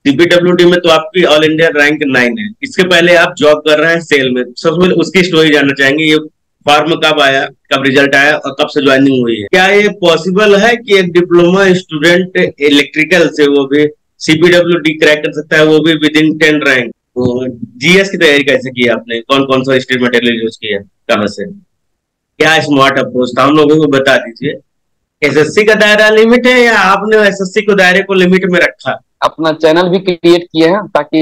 CPWD में तो आपकी ऑल इंडिया रैंक 9 है। इसके पहले आप जॉब कर रहे हैं सेल में। सबसे पहले उसकी स्टोरी जानना चाहेंगे, ये फॉर्म कब आया, कब रिजल्ट आया और कब से ज्वाइनिंग हुई है? क्या ये पॉसिबल है कि एक डिप्लोमा स्टूडेंट इलेक्ट्रिकल से वो भी सीपीडब्ल्यूडी क्रैक कर सकता है, वो भी विद इन 10 रैंक? तो जीएस की तैयारी कैसे की आपने? कौन कौन सा स्टेट मटेरियल यूज किया, कहाँ से? क्या स्मार्ट अप्रोच था, हम लोगों को बता दीजिए। एसएससी का दायरा लिमिट है या आपने एसएससी को दायरे को लिमिट में रखा? अपना चैनल भी क्रिएट किए हैं ताकि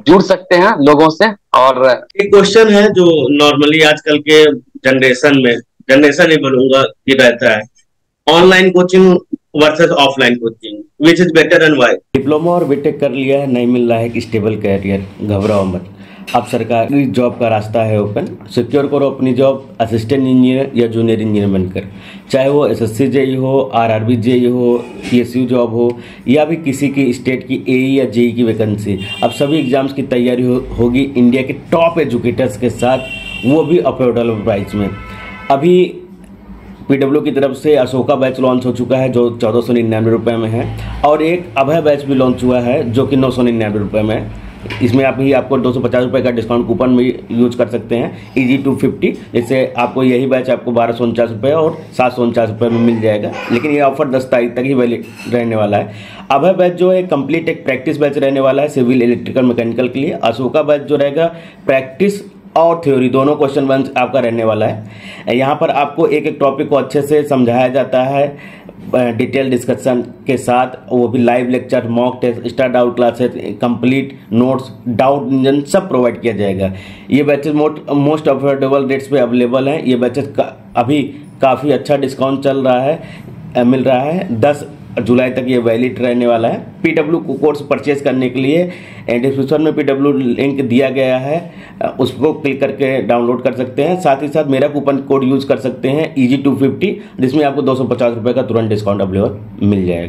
जुड़ सकते हैं लोगों से। और एक क्वेश्चन है जो नॉर्मली आजकल के जनरेशन नहीं बोलूंगा कि रहता है, online coaching versus offline coaching, which is better and why? Diploma और बीटेक कर लिया है, नहीं मिल रहा है एक स्टेबल कैरियर, घबराओ मत। अब सरकारी जॉब का रास्ता है ओपन। सिक्योर करो अपनी जॉब असिस्टेंट इंजीनियर या जूनियर इंजीनियर बनकर, चाहे वो एसएससी जेई हो, आरआरबी जेई हो, पीएसयू जॉब हो या भी किसी की स्टेट की एई या जेई की वैकेंसी। अब सभी एग्जाम्स की तैयारी होगी इंडिया के टॉप एजुकेटर्स के साथ, वो भी अफोर्डेबल प्राइस में। अभी पीडब्ल्यू की तरफ से अशोका बैच लॉन्च हो चुका है जो 1499 रुपये में है, और एक अभय बैच भी लॉन्च हुआ है जो कि 999 रुपये में है। इसमें आपको 250 रुपये का डिस्काउंट कूपन भी यूज कर सकते हैं, EG 250। जैसे आपको यही बैच आपको 1249 रुपये और 749 रुपये में मिल जाएगा, लेकिन ये ऑफर 10 तारीख तक ही वैलिड रहने वाला है। अभय बैच जो है कंप्लीट एक प्रैक्टिस बैच रहने वाला है सिविल, इलेक्ट्रिकल, मैकेनिकल के लिए। अशोका बैच जो रहेगा प्रैक्टिस और थ्योरी दोनों क्वेश्चन बैंक आपका रहने वाला है। यहाँ पर आपको एक एक टॉपिक को अच्छे से समझाया जाता है डिटेल डिस्कशन के साथ, वो भी live lecture, mock test, star doubt classes, complete notes, doubt engine सब प्रोवाइड किया जाएगा। ये बैचेस मोस्ट अफोर्डेबल रेट्स पे अवेलेबल हैं। ये बैचेस अभी काफ़ी अच्छा डिस्काउंट चल रहा है, मिल रहा है। 10 जुलाई तक ये वैलिड रहने वाला है। पीडब्ल्यू कोर्स परचेज करने के लिए डिस्क्रिप्शन में पीडब्ल्यू लिंक दिया गया है, उसको क्लिक करके डाउनलोड कर सकते हैं। साथ ही साथ मेरा कूपन कोड यूज कर सकते हैं EG 250, जिसमें आपको 250 रुपये का तुरंत डिस्काउंट अवेलेबल मिल जाएगा।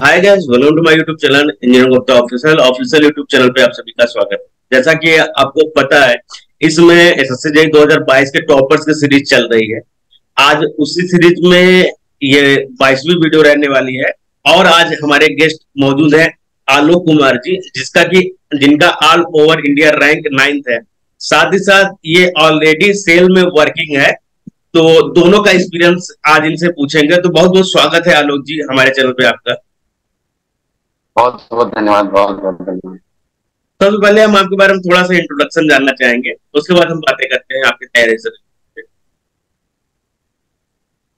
Hi guys, welcome to my YouTube channel engineering Gupta official YouTube channel पे आप सभी का स्वागत है। जैसा कि आपको पता है, इसमें एसएससी जेईई 2022 के टॉपर्स की सीरीज चल रही है। आज उसी सीरीज में ये 22वीं वीडियो रहने वाली है, और आज हमारे गेस्ट मौजूद हैं आलोक कुमार जी, जिनका all over India rank 9th है। साथ ही साथ ये ऑलरेडी सेल में वर्किंग है, तो दोनों का एक्सपीरियंस आज इनसे पूछेंगे। तो बहुत बहुत स्वागत है आलोक जी हमारे चैनल पे आपका। बहुत बहुत धन्यवाद, बहुत बहुत धन्यवाद। सबसे पहले हम आपके बारे में थोड़ा सा इंट्रोडक्शन जानना चाहेंगे, उसके बाद हम बातें करते हैं आपके तैयारी से।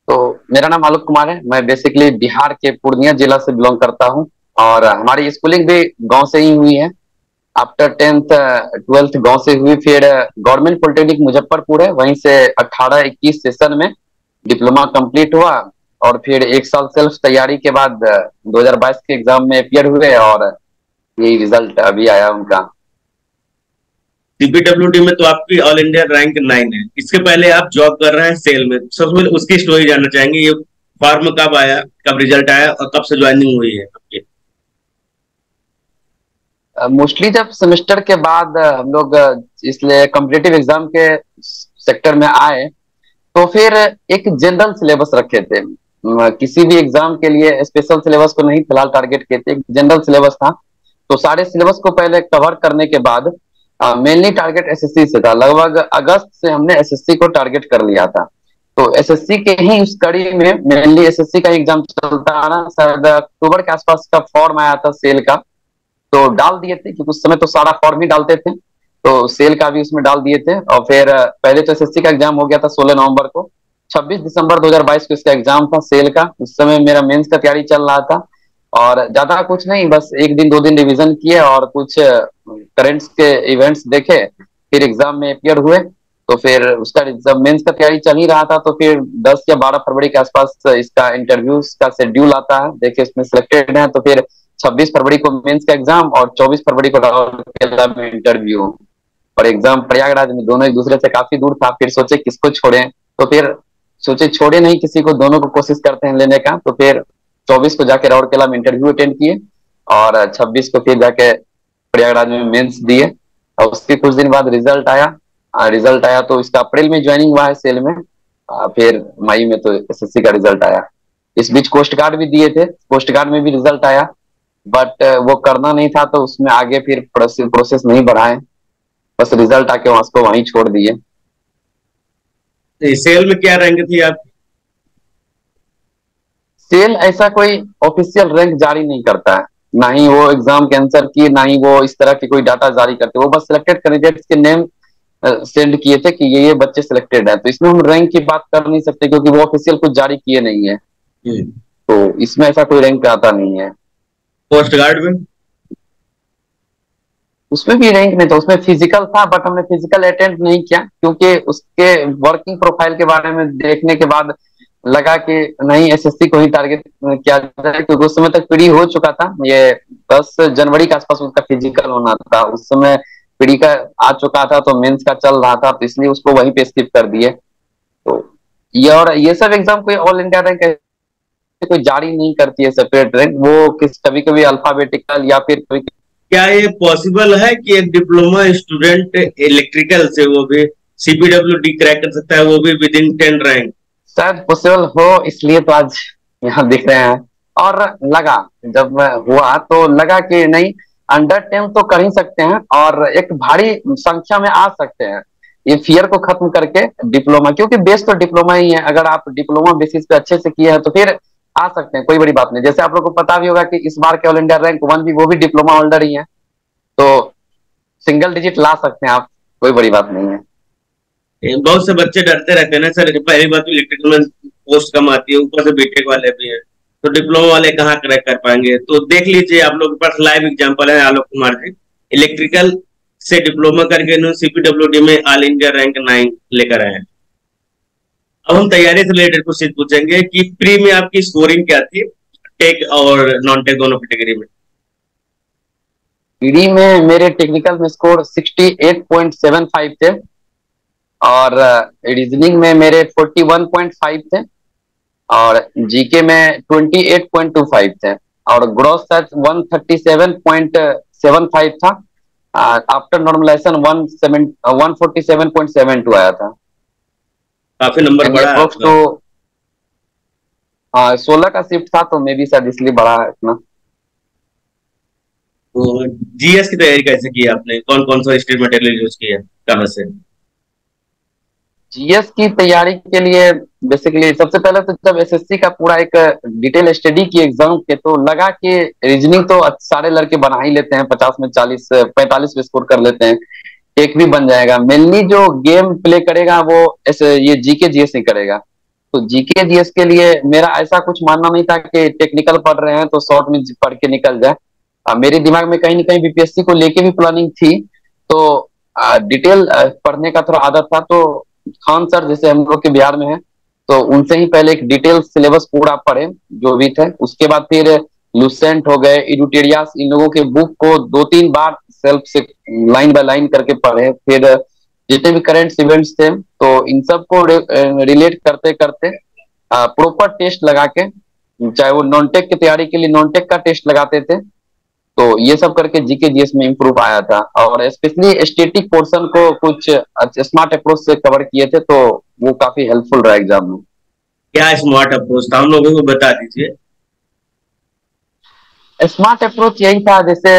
तो मेरा नाम आलोक कुमार है। मैं बेसिकली बिहार के पूर्णिया जिला से बिलोंग करता हूं, और हमारी स्कूलिंग भी गांव से ही हुई है। आफ्टर 10th 12th गांव से हुई, फिर गवर्नमेंट पॉलिटेक्निक मुजफ्फरपुर है, वहीं से 18-21 सेशन में डिप्लोमा कंप्लीट हुआ, और फिर 1 साल सेल्फ तैयारी के बाद 2022 के एग्जाम में अपियर हुए, और यही रिजल्ट अभी आया उनका। सीपीडब्ल्यूडी में तो आपकी ऑल इंडिया रैंक 9 है। इसके पहले आप जॉब कर रहे हैं सेल में। सबसे पहले उसकी स्टोरी जानना चाहेंगे, ये फॉर्म कब आया, कब रिजल्ट आया और कब से ज्वाइनिंग हुई है आपकी? मोस्टली जब सेमेस्टर के बाद हम लोग इसलिए कॉम्पिटिटिव एग्जाम के सेक्टर में आए, तो फिर एक जनरल सिलेबस रखे थे। किसी भी एग्जाम के लिए स्पेशल सिलेबस को नहीं फिलहाल टारगेट किए थे, जनरल सिलेबस था। तो सारे सिलेबस को पहले कवर करने के बाद मेनली टारगेट एसएससी से था। लगभग अगस्त से हमने एसएससी को टारगेट कर लिया था। तो एसएससी के ही उस कड़ी में मेनली एसएससी का एग्जाम चलता ना, शायद अक्टूबर के आसपास का फॉर्म आया था सेल का, तो डाल दिए थे, क्योंकि उस समय तो सारा फॉर्म ही डालते थे, तो सेल का भी उसमें डाल दिए थे। और फिर पहले तो एसएससी का एग्जाम हो गया था 16 नवंबर को, 26 दिसंबर 2022 को इसका एग्जाम था सेल का। उस समय मेरा मेंस का तैयारी चल रहा था, और ज्यादा कुछ नहीं, बस 1 दिन 2 दिन रिवीजन किए और कुछ करेंट्स के इवेंट्स देखे, फिर एग्जाम में अपियर हुए। तो फिर उसका जब मेंस का तैयारी चल ही रहा था तो फिर 10 या 12 फरवरी के आसपास इसका इंटरव्यू का शेड्यूल आता है, देखिए इसमें सिलेक्टेड है तो फिर 26 फरवरी को मेंस का एग्जाम और 24 फरवरी को राउरकेला में इंटरव्यू और एग्जाम प्रयागराज में। दोनों एक दूसरे से काफी दूर था, फिर सोचे किसको छोड़े, तो फिर सोचे छोड़े नहीं किसी को, दोनों को कोशिश करते हैं लेने का। तो फिर 24 को जाके राउरकेला में इंटरव्यू अटेंड किए और 26 को फिर जाके प्रयागराज में मेंस दिए और उसके कुछ दिन बाद रिजल्ट आया। रिजल्ट आया तो इसका अप्रैल में ज्वाइनिंग हुआ है सेल में, फिर मई में तो एसएससी का रिजल्ट आया। इस बीच कोस्ट गार्ड भी दिए थे, कोस्ट गार्ड में भी रिजल्ट आया, बट वो करना नहीं था तो उसमें आगे फिर प्रोसेस नहीं बढ़ाए, बस रिजल्ट आके उसको वहीं छोड़ दिए। सेल में क्या रैंक थी आप? सेल ऐसा कोई ऑफिशियल रैंक जारी नहीं करता है, ना ही वो एग्जाम के आंसर की, ना ही वो इस तरह की कोई डाटा जारी करते, वो बस सिलेक्टेड कैंडिडेट्स के नेम सेंड किए थे कि ये बच्चे सिलेक्टेड हैं। तो इसमें हम रैंक की बात कर नहीं सकते क्योंकि वो ऑफिशियल कुछ जारी किए नहीं है, तो इसमें ऐसा कोई रैंक आता नहीं है। कोस्ट गार्ड में? उसमें भी रैंक नहीं था, उसमें फिजिकल था बट हमने फिजिकल अटेंड नहीं किया क्योंकि उसके वर्किंग प्रोफाइल के बारे में देखने के बाद लगा कि नहीं एसएससी को ही टारगेट किया जाए, क्योंकि उस समय तक प्री हो चुका था, ये 10 जनवरी के आसपास उसका फिजिकल होना था, उस समय प्री का आ चुका था तो मेंस का चल रहा था, तो इसलिए उसको वहीं पे स्किप कर दिए। तो ये और ये सब एग्जाम कोई ऑल इंडिया रैंक कोई जारी नहीं करती है सेपरेट रैंक, वो किस कभी कभी अल्फाबेटिकल या फिर कभी। क्या ये पॉसिबल है कि एक डिप्लोमा स्टूडेंट इलेक्ट्रिकल से वो भी सीपीडब्ल्यूडी क्रैक कर सकता है, वो भी विद इन 10 रैंक? शायद पॉसिबल हो, इसलिए तो आज यहाँ दिख रहे हैं। और लगा जब हुआ तो लगा कि नहीं अंडर 10 तो कर ही सकते हैं और एक भारी संख्या में आ सकते हैं, ये फियर को खत्म करके डिप्लोमा, क्योंकि बेस तो डिप्लोमा ही है, अगर आप डिप्लोमा बेसिस पे अच्छे से किए हैं तो फिर आ सकते हैं, कोई बड़ी बात नहीं। जैसे आप लोग को पता भी होगा कि इस बार के ऑल इंडिया रैंक 1 भी वो भी डिप्लोमा होल्डर ही है, तो सिंगल डिजिट ला सकते हैं आप, कोई बड़ी बात नहीं है। बहुत से बच्चे डरते रहते हैं ना सर, पहली बात तो इलेक्ट्रिकल में पोस्ट कम आती है, ऊपर से बीटेक वाले भी हैं, तो डिप्लोमा वाले कहाँ क्रैक कर पाएंगे? तो देख लीजिए आप लोग के पास लाइव एग्जांपल है, आलोक कुमार जी इलेक्ट्रिकल से डिप्लोमा करके इन्होंने सीपीडब्ल्यूडी में ऑल इंडिया रैंक 9 लेकर आए हैं। अब हम तैयारी से रिलेटेड कुछ चीज पूछेंगे कि प्री में आपकी स्कोरिंग क्या थी, टेक और नॉन टेक दोनों कैटेगरी में? प्री में मेरे टेक्निकल में स्कोर 68.75 थे और रीजनिंग में मेरे 41.5 थे और जीके में 28.25 थे और ग्रॉस सच 137.75 था, आफ्टर नॉर्मलाइजेशन 147.72 आया था। काफी नंबर बढ़ा है तो 16 का शिफ्ट था तो मे भी शायद इसलिए बढ़ा है इतना। तो जीएस की तैयारी कैसे की आपने, कौन कौन सा स्टेट मटेरियल यूज किया, कहाँ से? जीएस की तैयारी के लिए बेसिकली सबसे पहले तो जब एसएससी का पूरा एक डिटेल स्टडी की एग्जाम के, तो लगा कि रीजनिंग तो सारे लड़के बना ही लेते हैं, 50 में 40 45 पे स्कोर कर लेते हैं, एक भी बन जाएगा। मेनली जो गेम प्ले करेगा वो ऐसे ये जीके जीएस ही करेगा, तो जीके जीएस के लिए मेरा ऐसा कुछ मानना नहीं था कि टेक्निकल पढ़ रहे हैं तो शॉर्ट में पढ़ के निकल जाए। मेरे दिमाग में कहीं ना कहीं बीपीएससी को लेके भी प्लानिंग थी, तो डिटेल पढ़ने का थोड़ा आदत था। तो खान सर जैसे हम लोग के बिहार में है, तो उनसे ही पहले एक डिटेल सिलेबस पूरा पढ़े जो भी थे, उसके बाद फिर लुसेंट हो गए, इडुटेरियास, इन लोगों के बुक को 2-3 बार सेल्फ से लाइन बाय लाइन करके पढ़े, फिर जितने भी करंट इवेंट्स थे तो इन सबको रिलेट करते करते प्रॉपर टेस्ट लगा के, चाहे वो नॉन टेक की तैयारी के लिए नॉन टेक का टेस्ट लगाते थे, तो ये सब करके जीके जीएस में इंप्रूव आया था। और स्पेशली स्टेटिक पोर्शन को कुछ स्मार्ट अप्रोच से कवर किए थे, तो वो काफी हेल्पफुल रहा एग्जाम में। क्या स्मार्ट अप्रोच था, हम लोगों को बता दीजिए। स्मार्ट अप्रोच यही था, जैसे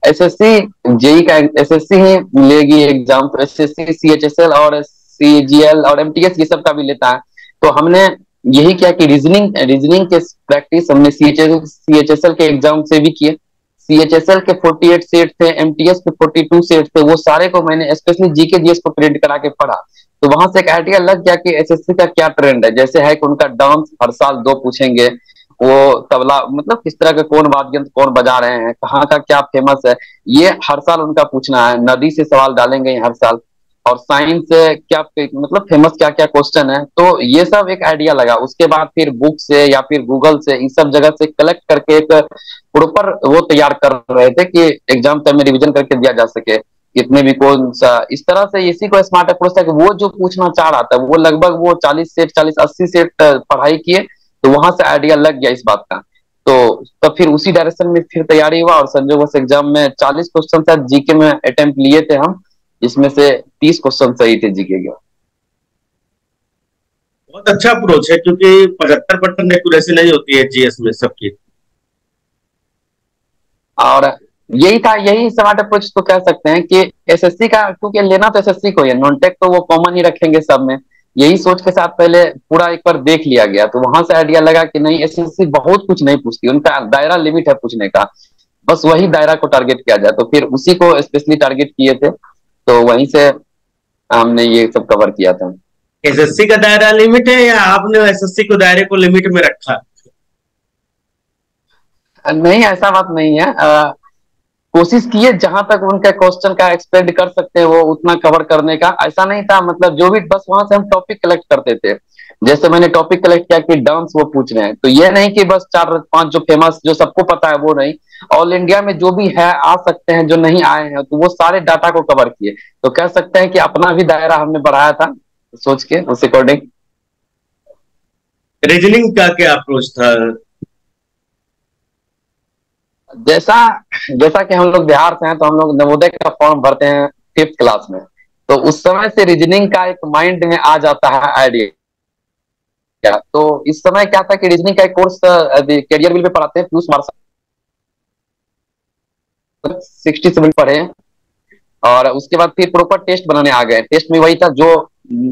एसएससी जेई का एसएससी ही लेगी एग्जाम, तो एसएससी सीएचएसएल और सीजीएल और एमटीएस ये सब का भी लेता है, तो हमने यही किया कि रीजनिंग के प्रैक्टिस हमने सीएचएसएल के एग्जाम से भी किए। सीएचएसएल के 48 सेट थे, एमटीएस के 42 सेट थे, वो सारे को मैंने स्पेशली जीके जीएस को प्रिंट करा के पढ़ा, तो वहां से एक आइडिया लग गया कि एसएससी का क्या ट्रेंड है। जैसे है कि उनका डांस हर साल 2 पूछेंगे, वो तबला मतलब किस तरह का कौन वाद्य यंत्र कौन बजा रहे हैं, कहाँ का क्या फेमस है, ये हर साल उनका पूछना है, नदी से सवाल डालेंगे हर साल। और साइंस क्या मतलब फेमस क्या क्या क्वेश्चन है, तो ये सब एक आइडिया लगा। उसके बाद फिर बुक से या फिर गूगल से इन सब जगह से कलेक्ट करके एक प्रॉपर वो तैयार कर रहे थे कि एग्जाम टाइम में रिवीजन करके दिया जा सके। कितने भी कौन सा इस तरह से इसी को स्मार्ट अप्रोच था कि वो जो पूछना चाह रहा था वो लगभग वो 40 सेट 40 80 सेट पढ़ाई किए, तो वहां से आइडिया लग गया इस बात का। तो तब फिर उसी डायरेक्शन में फिर तैयारी हुआ और संजोगों से एग्जाम में 40 क्वेश्चन शायद जीके में अटेम्प्ट लिए थे हम, इसमें से 30 क्वेश्चन सही थे जीके के। बहुत अच्छा अप्रोच है, क्योंकि 75% एक्यूरेसी नहीं होती है जीएस में सबकी। और यही था, यही स्मार्ट अप्रोच तो कह सकते हैं कि एसएससी का, क्योंकि लेना तो एसएससी को है, नॉन टेक तो वो कॉमन ही रखेंगे सब में। यही सोच के साथ पहले पूरा एक बार देख लिया गया, तो वहां से आइडिया लगा कि नहीं, एसएससी बहुत कुछ नहीं पूछती, उनका दायरा लिमिट है पूछने का, बस वही दायरा को टारगेट किया जाए। तो फिर उसी को स्पेशली टारगेट किए थे, तो वहीं से हमने ये सब कवर किया था। एसएससी का दायरा लिमिट है या आपने एसएससी को दायरे को लिमिट में रखा? नहीं, ऐसा बात नहीं है। कोशिश किए जहां तक उनका क्वेश्चन का एक्सपेंड कर सकते हैं वो उतना कवर करने का। ऐसा नहीं था, मतलब जो भी बस वहां से हम टॉपिक कलेक्ट करते थे। जैसे मैंने टॉपिक कलेक्ट किया कि डांस वो पूछ रहे हैं, तो ये नहीं कि बस 4 5 जो फेमस जो सबको पता है वो नहीं, ऑल इंडिया में जो भी है आ सकते हैं जो नहीं आए हैं, तो वो सारे डाटा को कवर किए। तो कह सकते हैं कि अपना भी दायरा हमने बढ़ाया था सोच के उस अकॉर्डिंग। रीजनिंग का क्या अप्रोच था? जैसा जैसा कि हम लोग बिहार से हैं, तो हम लोग नवोदय का फॉर्म भरते हैं 5th क्लास में। तो उस समय से रीजनिंग का एक माइंड में आ जाता है आइडिया। तो इस समय क्या था कि रीजनिंग का एक कोर्स कैरियर बिल पे पढ़ाते हैं, पीयूष मार्शल 67 पढ़े। और उसके बाद फिर प्रॉपर टेस्ट बनाने आ गए। टेस्ट में वही था जो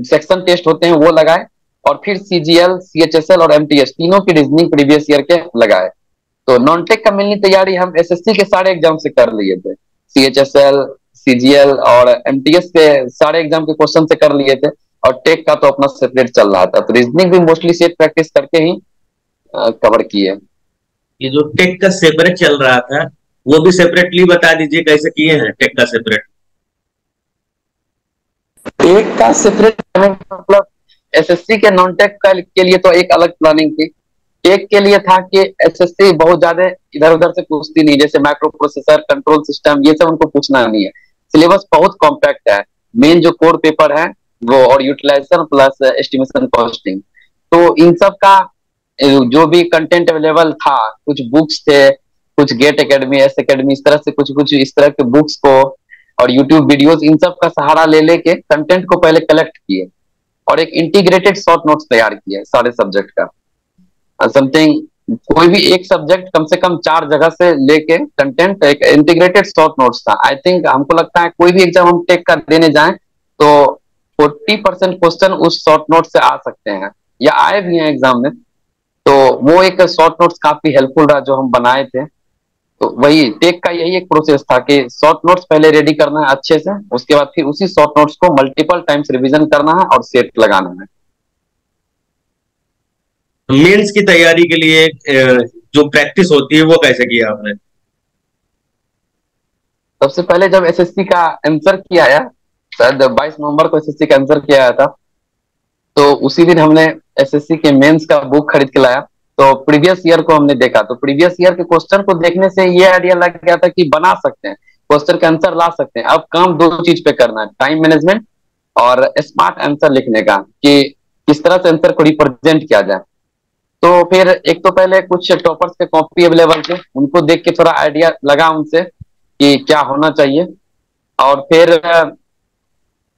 सेक्शन टेस्ट होते हैं वो लगाए, और फिर सीजीएल सीएचएसएल और एमटीएस तीनों की रीजनिंग प्रीवियस ईयर के लगाए। तो नॉन टेक का मेनली तैयारी हम एसएससी के सारे एग्जाम से कर लिए थे, सीएचएसएल सीजीएल और एमटीएस के सारे एग्जाम के क्वेश्चन से कर लिए थे। और टेक का तो अपना सेपरेट चल रहा था, तो रीजनिंग भी मोस्टली सेट प्रैक्टिस करके ही कवर किए। ये जो टेक का सेपरेट चल रहा था, वो भी सेपरेटली बता दीजिए कैसे किए हैं टेक का सेपरेट। टेक का सेपरेट मतलब एसएससी के नॉन टेक का के लिए तो एक अलग प्लानिंग थी। टेक के लिए था कि एसएससी बहुत ज्यादा इधर उधर से पूछती नहीं, जैसे माइक्रो प्रोसेसर कंट्रोल सिस्टम ये सब उनको पूछना नहीं है। सिलेबस बहुत कॉम्पैक्ट है, मेन जो कोर पेपर है वो, और यूटिलाइजेशन प्लस एस्टिमेशन कॉस्टिंग। तो इन सब का जो भी कंटेंट अवेलेबल था, कुछ बुक्स थे, कुछ गेट एकेडमी एस एकेडमी इस तरह से कुछ कुछ इस तरह के बुक्स को और यूट्यूब वीडियोस, इन सब का सहारा ले लेके कंटेंट को पहले कलेक्ट किए और एक इंटीग्रेटेड शॉर्ट नोट्स तैयार किए सारे सब्जेक्ट का। समथिंग कोई भी एक सब्जेक्ट कम से कम 4 जगह से लेके कंटेंट एक इंटीग्रेटेड शॉर्ट नोट्स था। आई थिंक हमको लगता है कोई भी एग्जाम हम टेक का देने जाएं तो 40% क्वेश्चन उस शॉर्ट नोट से आ सकते हैं या आए भी हैं एग्जाम में। तो वो एक शॉर्ट नोट्स काफी हेल्पफुल रहा जो हम बनाए थे। तो वही टेक का यही एक प्रोसेस था कि शॉर्ट नोट्स पहले रेडी करना है अच्छे से, उसके बाद फिर उसी शॉर्ट नोट्स को मल्टीपल टाइम्स रिवीजन करना है और सेट लगाना है। मेंस की तैयारी के लिए जो प्रैक्टिस होती है वो कैसे किया आपने? सबसे पहले जब एसएससी का आंसर किया आया, शायद 22 नवंबर को एसएससी का आंसर किया आया था, तो उसी दिन हमने एसएससी के मेंस का बुक खरीद के लाया। तो प्रीवियस ईयर को हमने देखा, तो प्रीवियस ईयर के क्वेश्चन को देखने से ये आइडिया लग गया था कि बना सकते हैं, क्वेश्चन का आंसर ला सकते हैं। अब काम दो चीज पे करना है, टाइम मैनेजमेंट और स्मार्ट आंसर लिखने का, कि किस तरह से आंसर को रिप्रेजेंट किया जाए। तो फिर एक तो पहले कुछ टॉपर्स के कॉपी अवेलेबल थे, उनको देख के थोड़ा आइडिया लगा उनसे कि क्या होना चाहिए। और फिर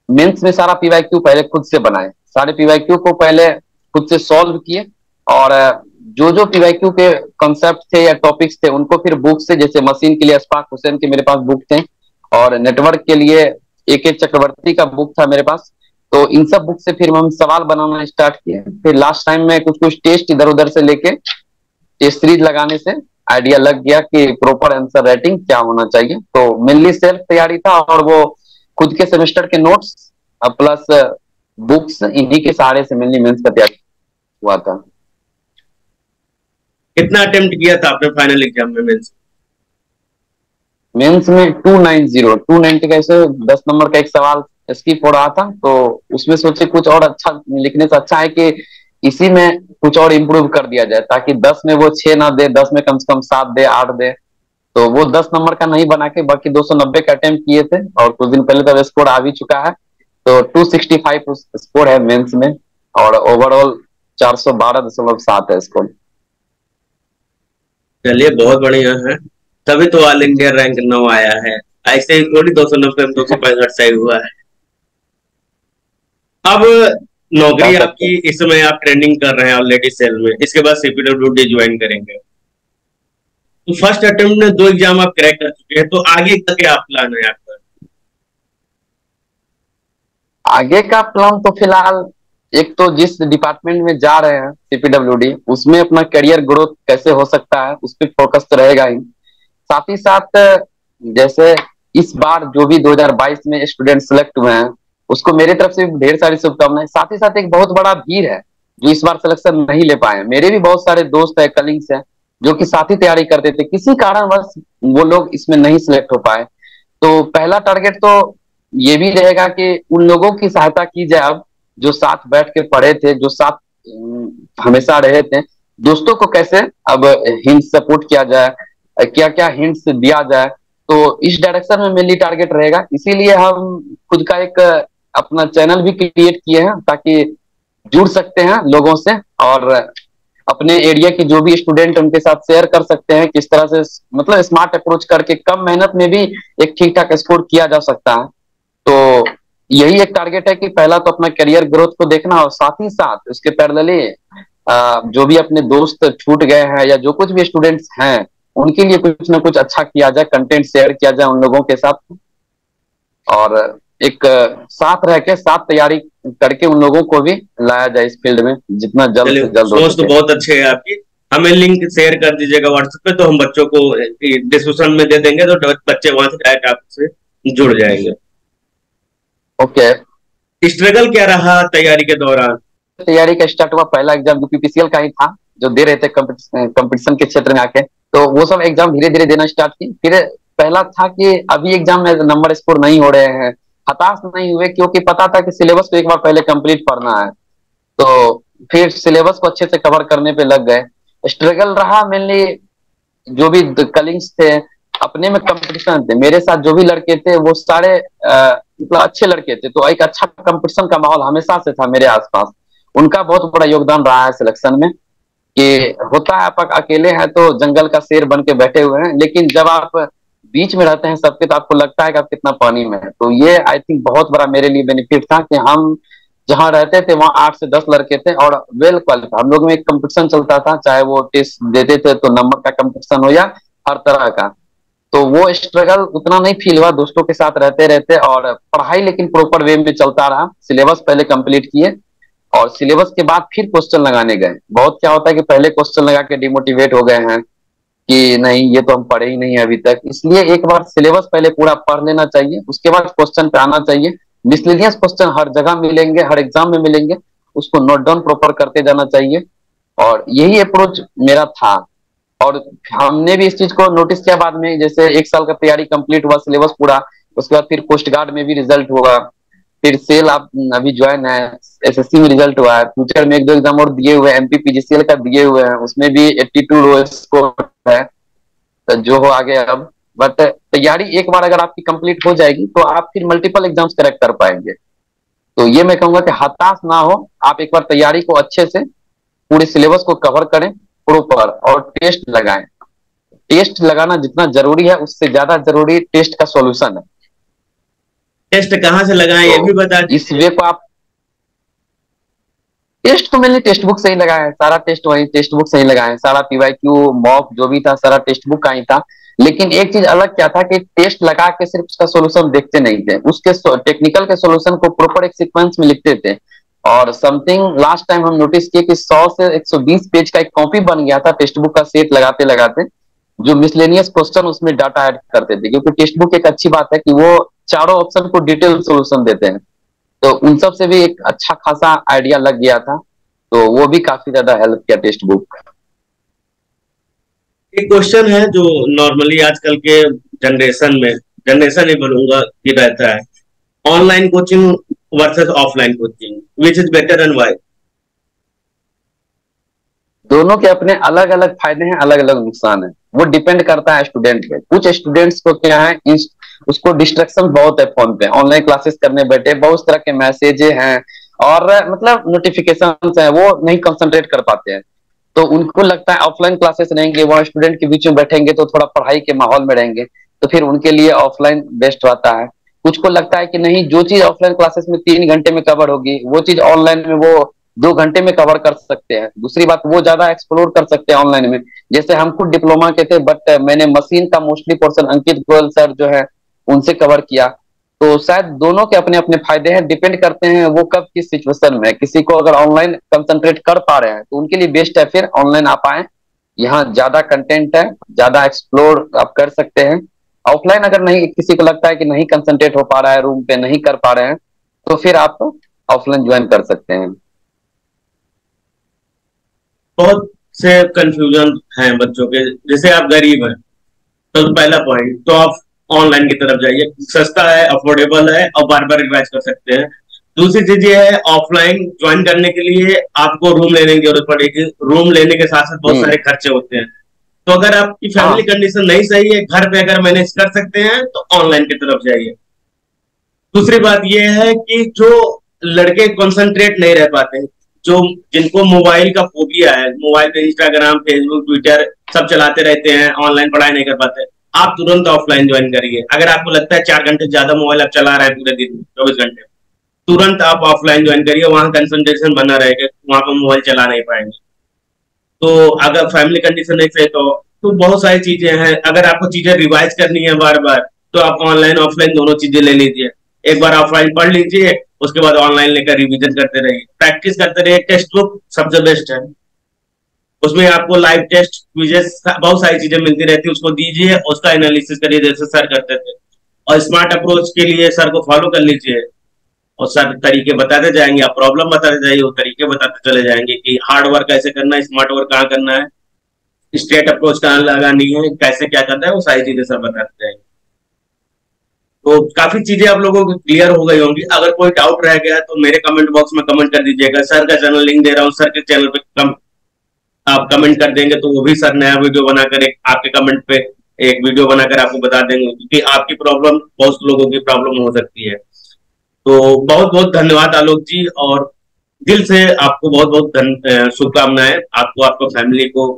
मेंस में सारा पीवाईक्यू पहले खुद से बनाए, सारे पीवाईक्यू को पहले खुद से सॉल्व किए। और जो जो पीवाईक्यू के कॉन्सेप्ट थे या टॉपिक्स थे उनको फिर बुक से, जैसे मशीन के लिए अशफाक हुसैन के मेरे पास बुक थे, और नेटवर्क के लिए AK चक्रवर्ती का बुक था मेरे पास। तो इन सब बुक से फिर हम सवाल बनाना स्टार्ट किए। फिर लास्ट टाइम में कुछ कुछ टेस्ट इधर उधर से लेके टेस्ट सीरीज लगाने से आइडिया लग गया कि प्रॉपर आंसर राइटिंग क्या होना चाहिए। तो मेनली सेल्फ तैयारी था, और वो खुद के सेमेस्टर के नोट्स प्लस बुक्स, इन्हीं के सहारे से मेनली मेंस का तैयारी हुआ था। कितना अटेम्प्ट किया था आपने फाइनल एग्जाम में मेंस? मेंस में 290 का ऐसे 10 नंबर का एक सवाल स्किप हो रहा था, तो उसमें सोचे कुछ और अच्छा लिखने से अच्छा है कि इसी में कुछ और इम्प्रूव कर दिया जाए, ताकि 10 में वो 6 ना दे, 10 में कम से कम 7 दे, 8 दे। तो वो 10 नंबर का नहीं बना के बाकी 290 का अटेम्प्ट किए थे, और कुछ दिन पहले तब स्कोर आ भी चुका है। तो 265 स्कोर है मेंस में, और ओवरऑल 412.7 है स्कोर। चलिए बहुत बढ़िया है, तभी तो ऑल इंडिया रैंक 9 आया है। ऐसे ही थोड़ी 290 में 265 सही हुआ है। अब कह नौकरी सकते आपकी हैं। इस समय आप ट्रेनिंग कर रहे हैं ऑलरेडी सेल में, इसके बाद सीपीडब्ल्यूडी ज्वाइन करेंगे। तो फर्स्ट अटेम्प्ट में 2 एग्जाम आप क्रैक कर चुके हैं, तो आगे का क्या प्लान है आपका? आगे का प्लान तो फिलहाल, एक तो जिस डिपार्टमेंट में जा रहे हैं सीपीडब्ल्यूडी, उसमें अपना करियर ग्रोथ कैसे हो सकता है उस पर फोकस तो रहेगा ही। साथ ही साथ जैसे इस बार जो भी 2022 में स्टूडेंट सेलेक्ट हुए हैं, उसको मेरी तरफ से ढेर सारी शुभकामनाएं। साथ ही साथ एक बहुत बड़ा भीड़ है जो इस बार सिलेक्शन नहीं ले पाए। मेरे भी बहुत सारे दोस्त है, कलीग्स हैं, जो कि साथ ही तैयारी करते थे, किसी कारणवश वो लोग इसमें नहीं सिलेक्ट हो पाए। तो पहला टारगेट तो ये भी रहेगा कि उन लोगों की सहायता की जाए, अब जो साथ बैठ के पढ़े थे, जो साथ हमेशा रहे थे, दोस्तों को कैसे अब हिंट सपोर्ट किया जाए, क्या क्या हिंट्स दिया जाए। तो इस डायरेक्शन में मेनली टारगेट रहेगा। इसीलिए हम खुद का एक अपना चैनल भी क्रिएट किए हैं, ताकि जुड़ सकते हैं लोगों से, और अपने एरिया के जो भी स्टूडेंट उनके साथ शेयर कर सकते हैं किस तरह से मतलब स्मार्ट अप्रोच करके कम मेहनत में भी एक ठीक ठाक स्कोर किया जा सकता है। तो यही एक टारगेट है कि पहला तो अपना करियर ग्रोथ को देखना, और साथ ही साथ उसके पैरेलली जो भी अपने दोस्त छूट गए हैं या जो कुछ भी स्टूडेंट्स हैं, उनके लिए कुछ ना कुछ अच्छा किया जाए, कंटेंट शेयर किया जाए उन लोगों के साथ, और एक साथ रह के साथ तैयारी करके उन लोगों को भी लाया जाए इस फील्ड में जितना जल्द चलिए से जल्द हो सोच तो सके। बहुत अच्छी है आपकी। हमें लिंक शेयर कर दीजिएगा व्हाट्सएप पे, तो हम बच्चों को डिस्क्रिप्शन में दे देंगे, तो बच्चे वहां से डायरेक्ट आपसे जुड़ जाएंगे। ओके। स्ट्रगल क्या रहा तैयारी के दौरान? तैयारी का स्टार्ट हुआ, पहला एग्जाम यूपीपीसीएल का ही था, जो दे रहे थे कंपटीशन के क्षेत्र में आके। तो वो सब एग्जाम धीरे धीरे देना स्टार्ट की। फिर पहला था कि अभी एग्जाम में नंबर स्कोर नहीं हो रहे हैं, हताश नहीं हुए, क्योंकि पता था कि सिलेबस को एक बार पहले कंप्लीट करना है। तो फिर सिलेबस को अच्छे से कवर करने पे लग गए। स्ट्रगल रहा मेनली, जो भी कलिंग्स थे अपने में कंपटीशन थे, मेरे साथ जो भी लड़के थे वो सारे मतलब अच्छे लड़के थे, तो एक अच्छा कंपटीशन का माहौल हमेशा से था मेरे आसपास। उनका बहुत बड़ा योगदान रहा है सिलेक्शन में। कि होता है आप अकेले हैं तो जंगल का शेर बन के बैठे हुए हैं, लेकिन जब आप बीच में रहते हैं सबके, तो आपको लगता है कि आप कितना पानी में है। तो ये आई थिंक बहुत बड़ा मेरे लिए बेनिफिट था कि हम जहाँ रहते थे वहाँ 8 से 10 लड़के थे, और वेल क्वालिफाइड। हम लोग में एक कंपटीशन चलता था, चाहे वो टेस्ट देते थे तो नंबर का कंपटीशन हो या हर तरह का। तो वो स्ट्रगल उतना नहीं फील हुआ, दोस्तों के साथ रहते रहते, और पढ़ाई लेकिन प्रॉपर वे में चलता रहा। सिलेबस पहले कंप्लीट किए, और सिलेबस के बाद फिर क्वेश्चन लगाने गए। बहुत क्या होता है कि पहले क्वेश्चन लगा के डिमोटिवेट हो गए हैं कि नहीं ये तो हम पढ़े ही नहीं है अभी तक। इसलिए एक बार सिलेबस पहले पूरा पढ़ लेना चाहिए, उसके बाद क्वेश्चन पे आना चाहिए। मिसलेनियस क्वेश्चन हर जगह मिलेंगे, हर एग्जाम में मिलेंगे, उसको नोट डाउन प्रॉपर करते जाना चाहिए। और यही अप्रोच मेरा था। और हमने भी इस चीज को नोटिस किया बाद में, जैसे 1 साल का तैयारी कंप्लीट हुआ, सिलेबस पूरा, उसके बाद फिर कोस्ट गार्ड में भी रिजल्ट हुआ, फिर सेल आप अभी ज्वाइन है, एसएससी में रिजल्ट हुआ है, फ्यूचर में 1-2 एग्जाम और दिए हुए हैं, एमपीपीजीसीएल का दिए हुए हैं, उसमें भी 82 लो स्कोर है। तो जो हो आगे अब, बट तैयारी एक बार अगर आपकी कंप्लीट हो जाएगी तो आप फिर मल्टीपल एग्जाम्स क्रैक कर पाएंगे। तो ये मैं कहूंगा कि हताश ना हो, आप एक बार तैयारी को अच्छे से पूरे सिलेबस को कवर करें प्रॉपर, और टेस्ट लगाएं। टेस्ट लगाना जितना जरूरी है उससे ज्यादा जरूरी टेस्ट का सॉल्यूशन है। टेस्ट कहाँ से लगाएं तो ये भी बता इस दीजिए। वे को आप, टेस्ट तो मैंने टेक्स्ट बुक से ही लगाया है, सारा टेस्ट वही टेक्स्ट बुक से ही लगाया है, सारा पीवाईक्यू मॉक जो भी था सारा टेक्स्ट बुक का ही था। लेकिन एक चीज अलग क्या था कि टेस्ट लगा के सिर्फ उसका सोल्यूशन देखते नहीं थे, उसके टेक्निकल के सोल्यूशन को प्रॉपर एक सीक्वेंस में लिखते थे। और समथिंग लास्ट टाइम हम नोटिस किए कि 100 से 120 पेज का एक कॉपी बन गया था टेक्स्ट बुक का सेट लगाते लगाते, जो मिसलेनियस क्वेश्चन उसमें डाटा ऐड करते थे। क्योंकि टेक्स्ट बुक एक अच्छी बात है कि वो चारों ऑप्शन को डिटेल सोल्यूशन देते हैं, तो उन सब से भी एक अच्छा खासा आइडिया लग गया था। तो वो भी काफी ज्यादा हेल्प किया टेक्स्ट बुक। एक क्वेश्चन है जो नॉर्मली आजकल के जनरेशन में, जनरेशन ही बोलूंगा कि रहता है, online coaching versus offline coaching, which is better and why? दोनों के अपने अलग अलग फायदे हैं, अलग अलग नुकसान है। वो डिपेंड करता है स्टूडेंट पे। कुछ स्टूडेंट्स को क्या है, उसको डिस्ट्रक्शन बहुत है फोन पे, ऑनलाइन क्लासेस करने बैठे बहुत तरह के मैसेज हैं और मतलब नोटिफिकेशन है, वो नहीं कंसंट्रेट कर पाते हैं। तो उनको लगता है ऑफलाइन क्लासेस रहेंगे, वहाँ स्टूडेंट के बीच में बैठेंगे तो थोड़ा पढ़ाई के माहौल में रहेंगे, तो फिर उनके लिए ऑफलाइन बेस्ट रहता है। कुछ को लगता है कि नहीं, जो चीज ऑफलाइन क्लासेस में 3 घंटे में कवर होगी वो चीज ऑनलाइन में वो 2 घंटे में कवर कर सकते हैं। दूसरी बात, वो ज्यादा एक्सप्लोर कर सकते हैं ऑनलाइन में। जैसे हम खुद डिप्लोमा के थे, बट मैंने मशीन का mostly portion Ankit Goyal sir जो है उनसे कवर किया। तो शायद दोनों के अपने अपने फायदे हैं, डिपेंड करते हैं वो कब किस सिचुएशन में है। किसी को अगर ऑनलाइन कंसंट्रेट कर पा रहे हैं तो उनके लिए बेस्ट है फिर ऑनलाइन आप आए, यहाँ ज्यादा कंटेंट है, ज्यादा एक्सप्लोर आप कर सकते हैं। ऑफलाइन अगर नहीं, किसी को लगता है कि नहीं कंसंट्रेट हो पा रहा है, रूम पे नहीं कर पा रहे हैं, तो फिर आप ऑफलाइन ज्वाइन कर सकते हैं। बहुत से कंफ्यूजन है बच्चों के, जैसे आप गरीब हैं तो पहला पॉइंट तो आप ऑनलाइन की तरफ जाइए, सस्ता है, अफोर्डेबल है और बार बार रिवाइज कर सकते हैं। दूसरी चीज ये है, ऑफलाइन ज्वाइन करने के लिए आपको रूम लेने की जरूरत पड़ेगी, रूम लेने के साथ साथ बहुत सारे खर्चे होते हैं। तो अगर आपकी फैमिली हाँ कंडीशन नहीं सही है, घर पे अगर मैनेज कर सकते हैं तो ऑनलाइन की तरफ जाइए। दूसरी बात यह है कि जो लड़के कंसंट्रेट नहीं रह पाते हैं, जो जिनको मोबाइल का फोबिया है, मोबाइल पे इंस्टाग्राम, फेसबुक, ट्विटर सब चलाते रहते हैं, ऑनलाइन पढ़ाई नहीं कर पाते, आप तुरंत ऑफलाइन ज्वाइन करिए। अगर आपको लगता है 4 घंटे ज्यादा मोबाइल आप चला रहे हैं पूरे दिन में, 24 घंटे, तुरंत आप ऑफलाइन ज्वाइन करिए, वहां कंसंट्रेशन बना रहेगा, वहां पर मोबाइल चला नहीं पाएंगे। तो अगर फैमिली कंडीशन नहीं सही तो बहुत सारी चीजें हैं, अगर आपको चीजें रिवाइज करनी है बार बार, तो आप ऑनलाइन ऑफलाइन दोनों चीजें ले लीजिए। एक बार ऑफलाइन पढ़ लीजिए, उसके बाद ऑनलाइन लेकर रिवीजन करते रहिए, प्रैक्टिस करते रहिए। टेक्स्ट बुक सबसे बेस्ट है, उसमें आपको लाइव टेस्ट, क्विजेस, बहुत सारी चीजें मिलती रहती है, उसको दीजिए, उसका एनालिसिस करिए जैसे सर करते थे। और स्मार्ट अप्रोच के लिए सर को फॉलो कर लीजिए, और सर तरीके बताते जाएंगे, आप प्रॉब्लम बताते जाइए, वो तरीके बताते चले जाएंगे कि हार्ड वर्क कैसे करना है, स्मार्ट वर्क कहाँ करना है, स्ट्रेट अप्रोच कहाँ लगानी है, कैसे क्या करना है, वो सारी चीजें सर बताते जाएंगे। तो काफी चीजें आप लोगों को क्लियर हो गई होंगी। अगर कोई डाउट रह गया तो मेरे कमेंट बॉक्स में कमेंट कर दीजिएगा, सर का चैनल लिंक दे रहा हूँ, सर के चैनल पे आप कमेंट कर देंगे तो वो भी सर नया वीडियो बनाकर एक आपके कमेंट पे एक वीडियो बनाकर आपको बता देंगे, क्योंकि आपकी प्रॉब्लम बहुत लोगों की प्रॉब्लम हो सकती है। तो बहुत बहुत धन्यवाद आलोक जी, और दिल से आपको बहुत बहुत शुभकामनाएं, आपको, आपको फैमिली को,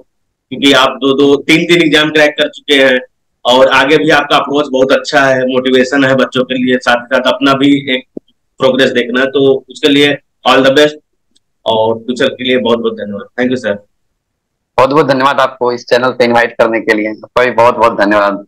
क्योंकि आप दो दो तीन तीन एग्जाम क्रैक कर चुके हैं, और आगे भी आपका अप्रोच बहुत अच्छा है, मोटिवेशन है बच्चों के लिए, साथ ही साथ अपना भी एक प्रोग्रेस देखना है, तो उसके लिए ऑल द बेस्ट, और फ्यूचर के लिए बहुत बहुत धन्यवाद। Thank you sir. बहुत बहुत धन्यवाद आपको इस चैनल पे इनवाइट करने के लिए, आपका भी बहुत बहुत धन्यवाद।